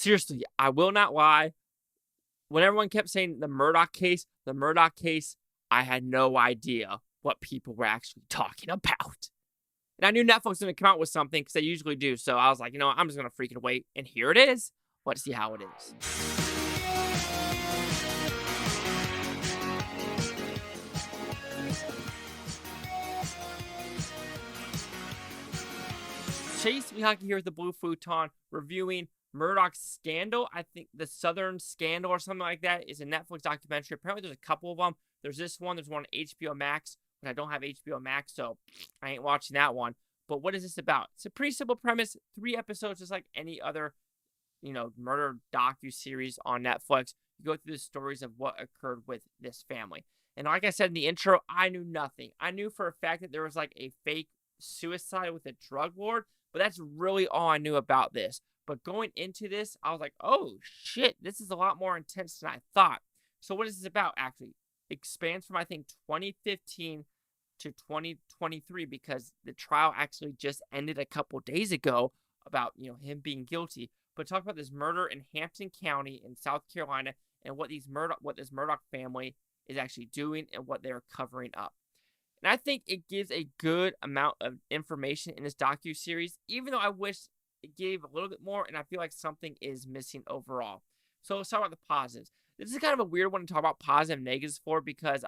seriously, I will not lie. When everyone kept saying the Murdaugh case, I had no idea what people were actually talking about. And I knew Netflix was going to come out with something because they usually do. So I was like, you know what? I'm just going to freaking wait. And here it is. Let's see how it is. Chase Mihaki here with the Blue Futon reviewing Murdaugh's Scandal. I think the Southern Scandal or something like that is a Netflix documentary. Apparently there's a couple of them. There's this one. There's one on HBO Max. But I don't have HBO Max, so I ain't watching that one. But what is this about? It's a pretty simple premise. 3 episodes, just like any other, murder docu-series on Netflix. You go through the stories of what occurred with this family. And like I said in the intro, I knew nothing. I knew for a fact that there was like a fake suicide with a drug lord, but that's really all I knew about this. But going into this, I was like, oh shit, this is a lot more intense than I thought. So what is this about actually? It expands from, I think, 2015 to 2023 because the trial actually just ended a couple days ago about, him being guilty. But talk about this murder in Hampton County in South Carolina and what this Murdaugh family is actually doing and what they're covering up. And I think it gives a good amount of information in this docu-series, even though I wish it gave a little bit more, and I feel like something is missing overall. So let's talk about the positives. This is kind of a weird one to talk about positive and negatives for because,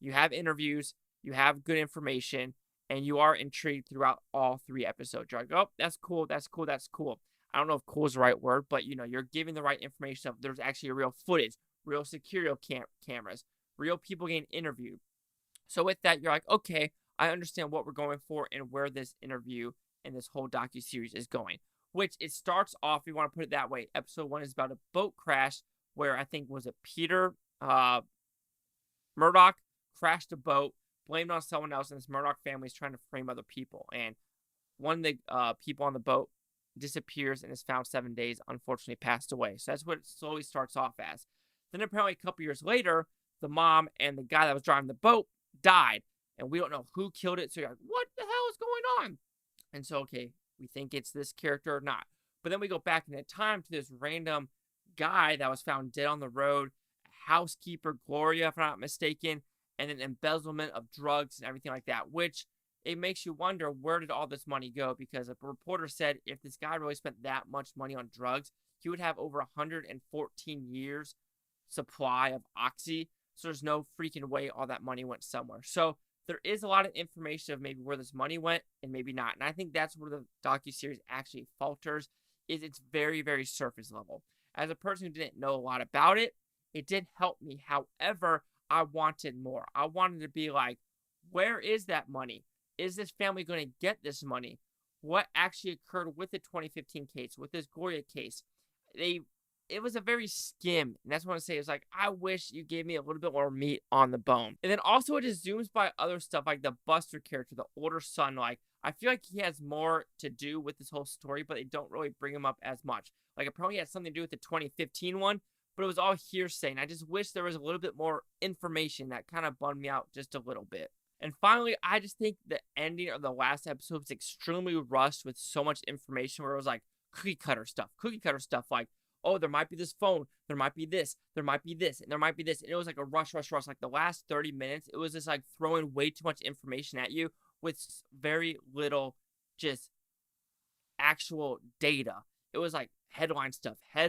you have interviews, you have good information, and you are intrigued throughout all 3 episodes. You're like, oh, that's cool, that's cool, that's cool. I don't know if cool is the right word, but, you're giving the right information of there's actually real footage, real security cameras, real people getting interviewed. So with that, you're like, okay, I understand what we're going for and where this interview and this whole docu-series is going. Which it starts off, if you want to put it that way, episode 1 is about a boat crash where I think, was it Peter Murdaugh crashed a boat, blamed on someone else, and this Murdaugh family is trying to frame other people. And one of the people on the boat disappears and is found 7 days, unfortunately passed away. So that's what it slowly starts off as. Then apparently a couple years later, the mom and the guy that was driving the boat died. And we don't know who killed it. So you're like, what the hell is going on? And so, okay, we think it's this character or not. But then we go back in time to this random guy that was found dead on the road, housekeeper Gloria, if I'm not mistaken, and an embezzlement of drugs and everything like that, which it makes you wonder, where did all this money go? Because a reporter said if this guy really spent that much money on drugs, he would have over 114 years supply of oxy. So there's no freaking way all that money went somewhere. So there is a lot of information of maybe where this money went and maybe not. And I think that's where the docuseries actually falters, is it's very, very surface level. As a person who didn't know a lot about it, it did help me. However, I wanted more. I wanted to be like, where is that money? Is this family going to get this money? What actually occurred with the 2015 case, with this Gloria case? It was a very skim, and that's what I want to say. It's like, I wish you gave me a little bit more meat on the bone. And then also it just zooms by other stuff, like the Buster character, the older son. Like, I feel like he has more to do with this whole story, but they don't really bring him up as much. Like, it probably had something to do with the 2015 one, but it was all hearsay, and I just wish there was a little bit more information. That kind of bummed me out just a little bit. And finally, I just think the ending of the last episode was extremely rushed with so much information where it was like cookie cutter stuff, like, oh, there might be this phone, there might be this, there might be this, and there might be this. And it was like a rush. Like the last 30 minutes, it was just like throwing way too much information at you with very little just actual data. It was like headline stuff. Now,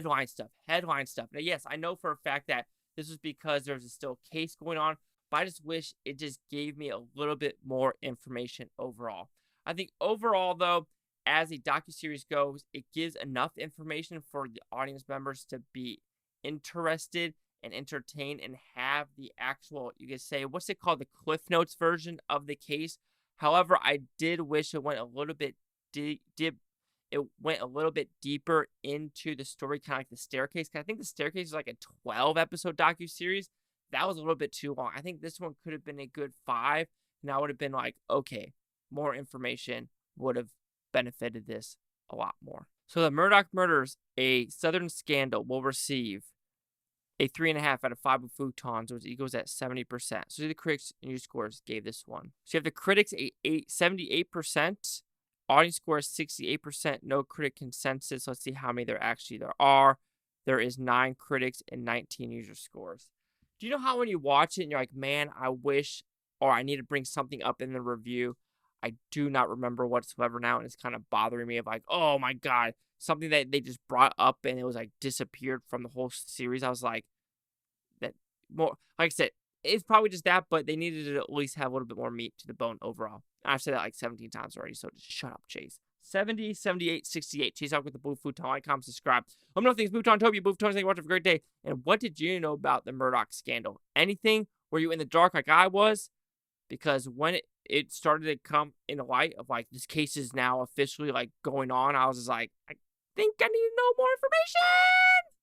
yes, I know for a fact that this was because there's still a case going on, but I just wish it just gave me a little bit more information overall. I think overall, though, as a docuseries goes, it gives enough information for the audience members to be interested and entertained and have the actual, you could say, what's it called, the Cliff Notes version of the case. However, I did wish it went a little bit deeper into the story, kind of like The Staircase. I think The Staircase is like a 12-episode docuseries. That was a little bit too long. I think this one could have been a good 5, and I would have been like, okay, more information would have benefited this a lot more. So the Murdaugh Murders, a Southern Scandal, will receive a 3.5 out of 5 with Futons, which equals at 70%. So the critics and news scores gave this one. So you have the critics a 78%, Audience score is 68%, no critic consensus. Let's see how many there are. There is 9 critics and 19 user scores. Do you know how when you watch it and you're like, man, I wish, or I need to bring something up in the review? I do not remember whatsoever now, and it's kind of bothering me of like, oh my God, something that they just brought up and it was like disappeared from the whole series. I was like, that more, like I said, it's probably just that, but they needed to at least have a little bit more meat to the bone overall. I've said that like 17 times already, so just shut up, Chase. 70, 78, 68. Chase out with the Blue Futon. Like, comment, subscribe. Let me know things. Futon, Toby, Blue Futon. Thank you. Have a great day. And what did you know about the Murdaugh scandal? Anything? Were you in the dark like I was? Because when it started to come in the light of like this case is now officially like going on, I was just like, I think I need to know more information.